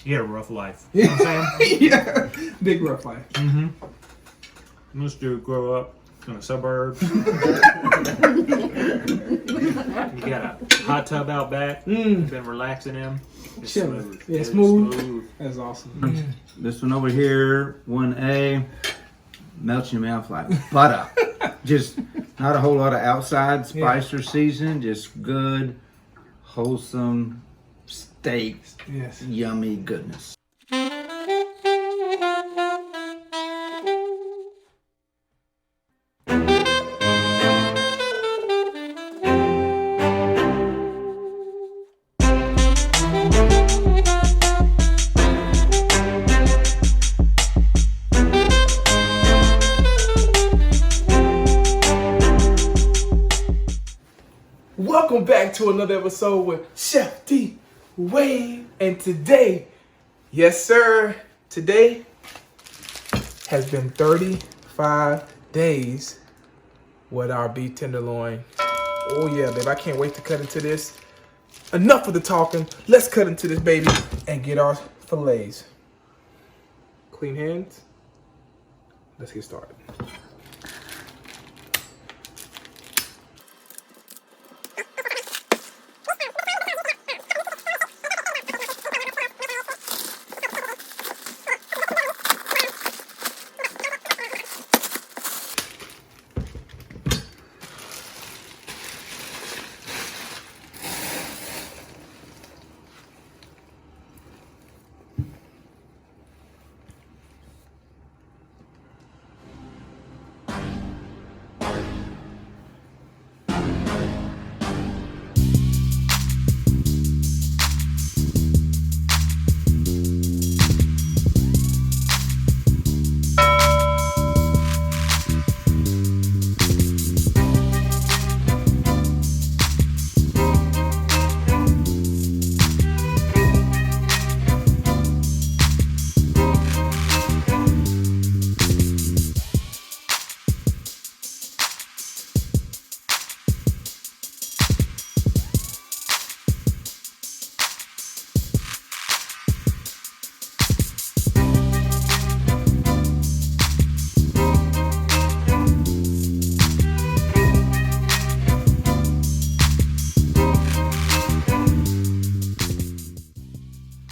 He had a rough life. You know what I'm saying? Yeah, big rough life. This dude grew up in the suburbs. You got a hot tub out back. Been relaxing him. It's smooth. Yeah, It's smooth. That's awesome. This one over here, 1A, melts your mouth like butter. Just not a whole lot of outside spice or season, just good, wholesome steak, yummy goodness. Welcome back to another episode with Chef D Wayne, and today, yes sir, today has been 35 days with our beef tenderloin. Oh yeah, babe, I can't wait to cut into this. Enough of the talking, let's cut into this baby and get our fillets. Clean hands, let's get started.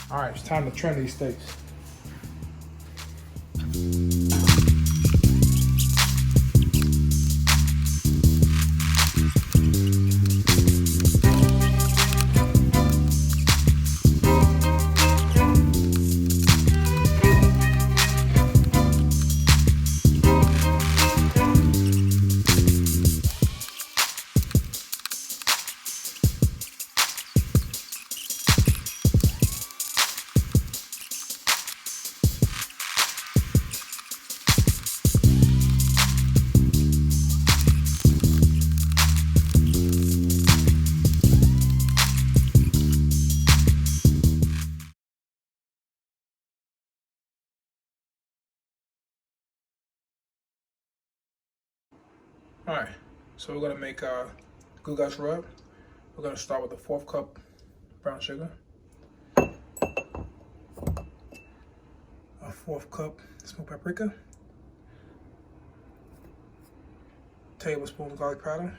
All right, it's time to trim these steaks. All right, so we're gonna make Guga's rub. We're gonna start with a 1/4 cup brown sugar, a 1/4 cup smoked paprika, tablespoon of garlic powder,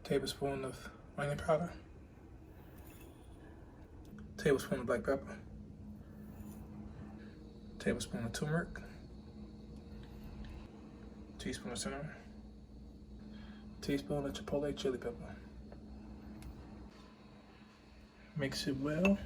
tablespoon of onion powder, tablespoon of black pepper, tablespoon of turmeric, teaspoon of cinnamon, teaspoon of chipotle chili pepper. Mix it well.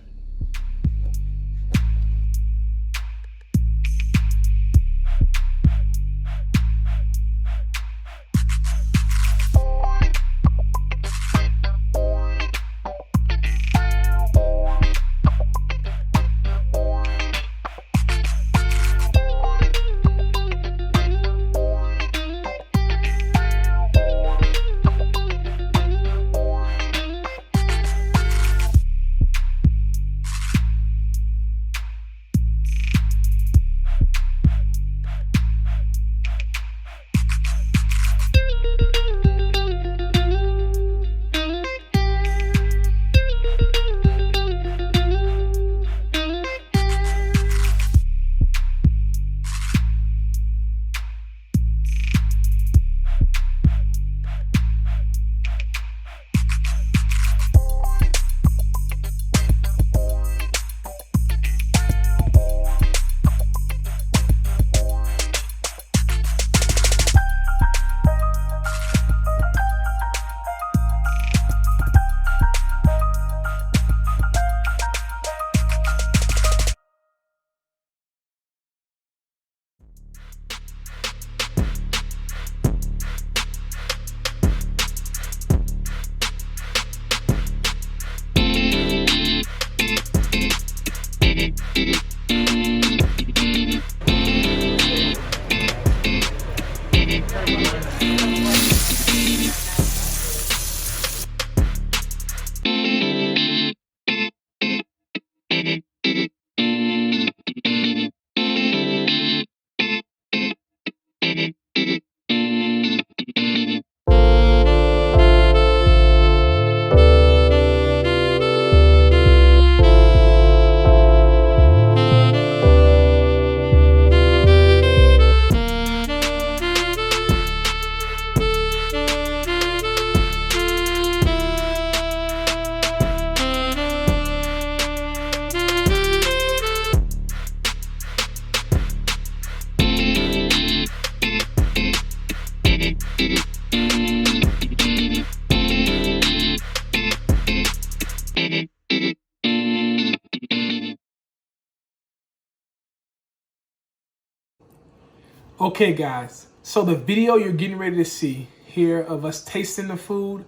Okay, guys, so the video you're getting ready to see here of us tasting the food,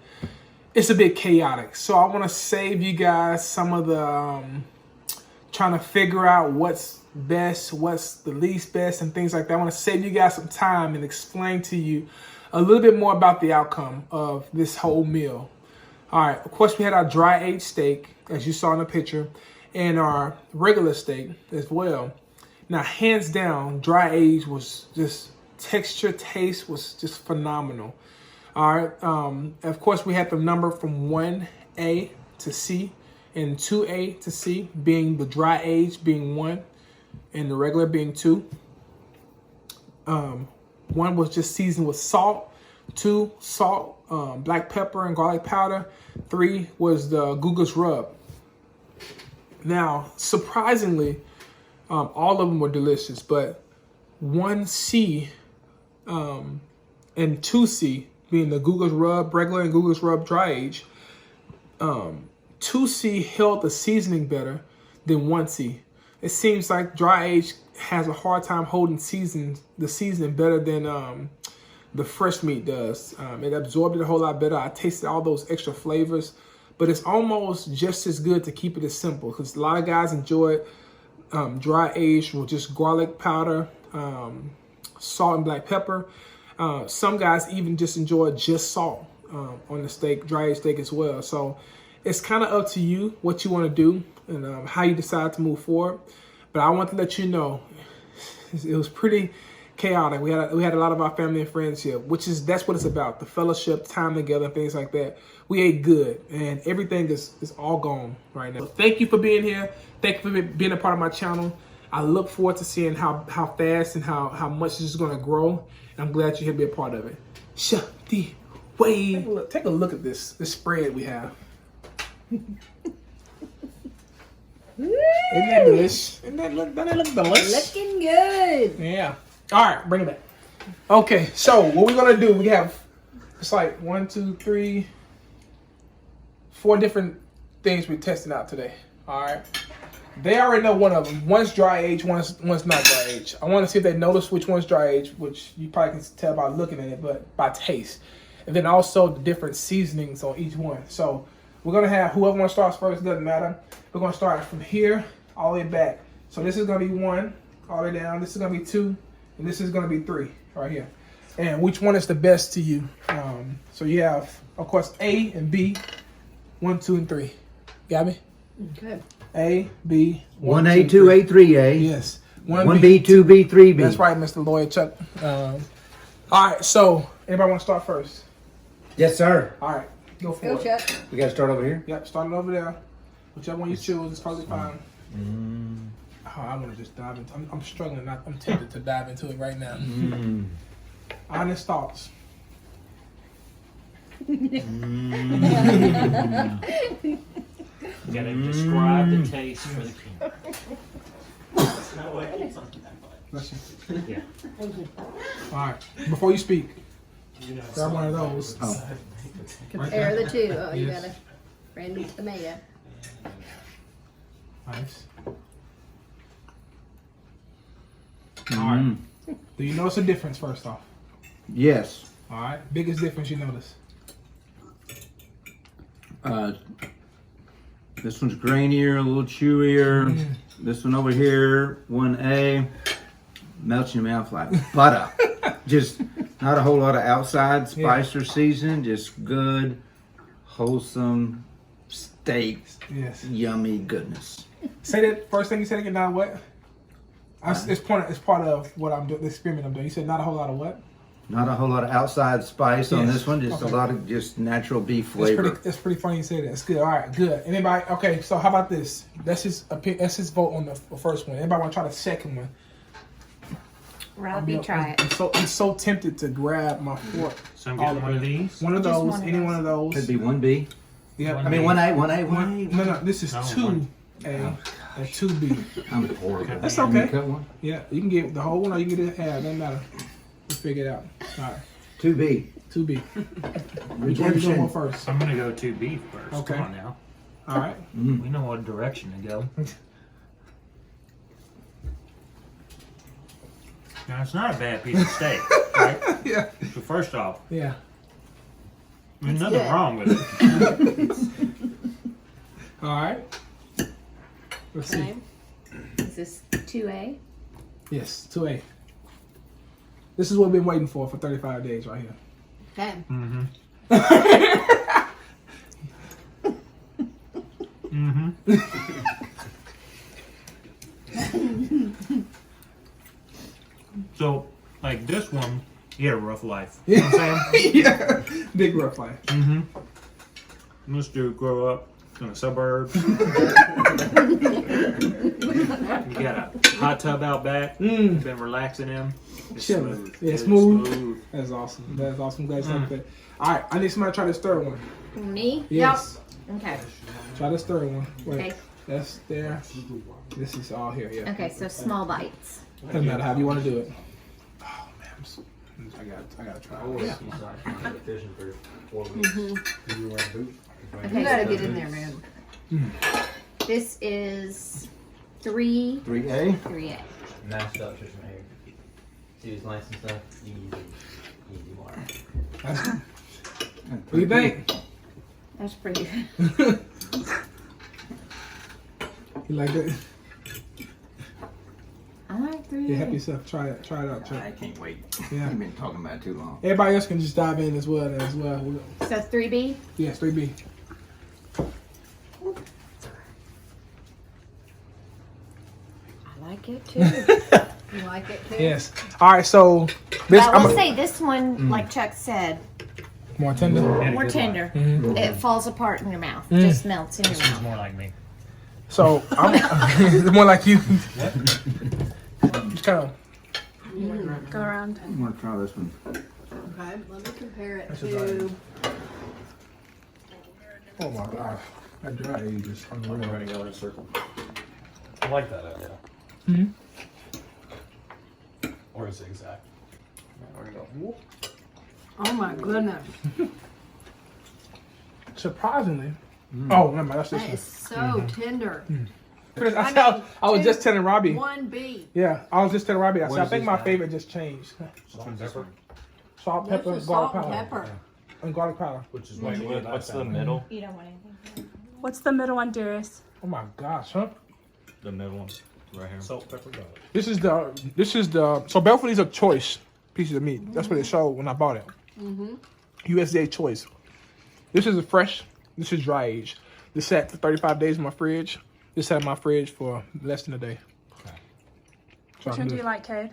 it's a bit chaotic. So I want to save you guys some of the trying to figure out what's best, what's the least best, and things like that. I want to save you guys some time and explain to you a little bit more about the outcome of this whole meal. All right, of course, we had our dry aged steak, as you saw in the picture, and our regular steak as well. Now, hands down, dry age was just texture, taste was just phenomenal. All right. Of course, we had the number from 1A to C and 2A to C, being the dry age being 1 and the regular being 2. 1 was just seasoned with salt, 2 salt, black pepper and garlic powder. 3 was the Guga's rub. Now, surprisingly, all of them were delicious, but 1C and 2C, being the Guga's rub regular and Guga's rub dry age, 2C held the seasoning better than 1C. It seems like dry age has a hard time holding the seasoning better than the fresh meat does. It absorbed it a whole lot better. I tasted all those extra flavors, but it's almost just as good to keep it as simple, because a lot of guys enjoy it dry aged with just garlic powder, salt and black pepper. Some guys even just enjoy just salt on the steak, dry aged steak as well. So it's kind of up to you what you want to do and how you decide to move forward. But I want to let you know it was pretty chaotic. We had a lot of our family and friends here, that's what it's about, the fellowship, time together, things like that. We ate good, and everything is all gone right now. So thank you for being here. Thank you for being a part of my channel. I look forward to seeing how fast and how much this is going to grow, and I'm glad you're here to be a part of it. Chef D Wade. Take a look at this spread we have. Isn't that delicious? Doesn't that look delicious? Looking good. Yeah. All right, bring it back. Okay, so what we're gonna do, we have, it's like 1, 2, 3, 4 different things we're testing out today. All right. They already know one of them. One's dry age, one's not dry age. I want to see if they notice which one's dry age, which you probably can tell by looking at it, but by taste. And then also the different seasonings on each one. So we're gonna have whoever wants to start first, doesn't matter. We're gonna start from here all the way back. So this is gonna be 1 all the way down. This is gonna be 2, and this is gonna be 3 right here. And which one is the best to you? So you have, of course, A and B, 1, 2, and 3. Got me? Okay. A, B, 1A, 2A, 3A. Yes. 1B, 2B, 3B. That's right, Mr. Lawyer Chuck. All right, so anybody want to start first? Yes, sir. All right, go for Go, it. Chuck. We got to start over here? Yep, start it over there. Whichever one you choose is totally fine. Oh, I want to just dive into I'm struggling. I'm tempted to dive into it right now. Honest thoughts. You gotta describe the taste for the king. Bless you. Yeah. All right, before you speak, grab one of those. Oh. Compare the two. Oh, you Yes. got a random tomato. Nice. All right. Do you notice a difference first off? Yes. All right. Biggest difference you notice? This one's grainier, a little chewier. This one over here, 1A, melts in your mouth like butter. Just not a whole lot of outside spice or season, just good, wholesome steak, Yes. yummy goodness. Say that first thing you said again. Not what? It's part of what I'm doing. The experiment I'm doing. You said not a whole lot of what? Not a whole lot of outside spice on Yes. this one. Just Okay. a lot of just natural beef flavor. It's pretty funny you say that. It's good. All right, good. Anybody? Okay, so how about this? Let's just vote on the first one. Anybody want to try the second one? Robbie, try it. I'm so tempted to grab my fork. So I'm All getting of one of it. these. One of Just those. one of Any those. one of those. Could be 1B. Yeah. One I mean, B. 1A. No. This is No, 2A and 2B. I'm horrible. That's Can you okay. cut one? Yeah, you can get the whole one or you can get it half. Doesn't matter. We'll figure it out. All right. 2B. 2B. Which one you Redemption. going first? I'm gonna go 2B first. Okay. Come on now. All right. We know what direction to go. Now it's not a bad piece of steak, right? Yeah. So first off, Yeah. there's nothing good. wrong with it. All right. Let's see. Okay. Is this 2A? Yes, 2A. This is what we've been waiting for 35 days right here. Okay. Mm-hmm. Mm-hmm. So, like this one, he had a rough life. You know what I'm saying? Yeah. Big rough life. Mm-hmm. This dude grew up in the suburbs. You got a hot tub out back. Been relaxing him. It's Chilling. smooth. Yeah, It's smooth. That's awesome. That's awesome. Glad you like that. All right, I need somebody to try this third one. Me? Yes. Yep. Okay. Try this third one. Wait. Okay. That's there. This is all here. Yeah. Okay, so small bites. Doesn't matter how you want to do it. Oh man, I gotta try it. Yeah. Okay, you gotta get in there, man. This is 3A. 3A. Mashed up just from here. See these lines and stuff? Easy water. That's, what do you think? That's pretty good. You like it? I like 3A. Yeah, help yourself. Try it. Try it out. Try I it. can't wait. Yeah. You've been talking about it too long. Everybody else can just dive in as well. So 3B? Yes, 3B. I like it too. You like it too? Yes. All right. So this I will I'm say this one, like Chuck said, more tender. more tender. It falls apart in your mouth. Just melts in your This is mouth. more like me. So I'm more like you. Just kind of. Go around. I'm going to try this one. Okay, let me compare it to- Oh my gosh. That dry age is unreal. We're gonna go in a circle. I like that idea. Mhm. Or a zigzag. We're gonna go. Whoop. Oh my goodness. Surprisingly. Oh, never mind. That's this That one. is so tender. I was just telling Robbie. 1B. Yeah, I was just telling Robbie. I said, What I is think this my now? favorite just changed. Salt and pepper. Salt, pepper, This is garlic salt and powder. pepper. And garlic powder. Which is What's the middle? You don't want anything. What's the middle one, Darius? Oh my gosh, huh? The middle one, right here. salt, pepper, garlic. This is the so both of these are choice pieces of meat. That's what it showed when I bought it. USDA choice. This is a fresh. This is dry aged. This sat for 35 days in my fridge. This sat in my fridge for less than a day. Okay. So Which one do you like, Cade?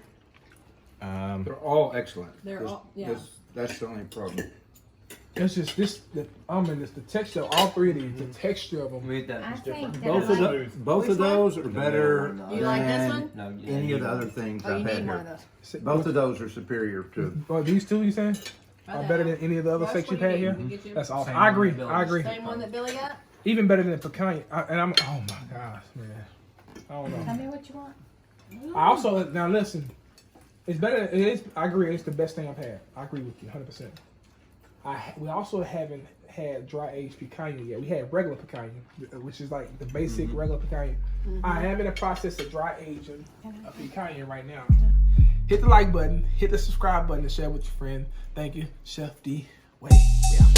They're all excellent. They're all- yeah. That's the only problem. It's just this. It's the texture. All three of these. The texture of them. Read that. I It's think different. that Both I of like. both Which of those are better You like this than one? No, you any need of the one. other things Oh, you I've had need one of here. those. Both of those are superior to. Oh, these two, you saying? Are better than any of the other steaks you've had here? That's awesome. I agree. I agree. Same one that Billy got? Even better than pecan. Oh my gosh, man. I don't know. Tell me what you want. I also now listen. It's better. It is. I agree. It's the best thing I've had. I agree with you 100%. We also haven't had dry aged picanha yet. We had regular picanha, which is like the basic regular picanha. I am in the process of dry aging a picanha right now. Hit the like button. Hit the subscribe button and share with your friend. Thank you, Chef D. Wait, we out.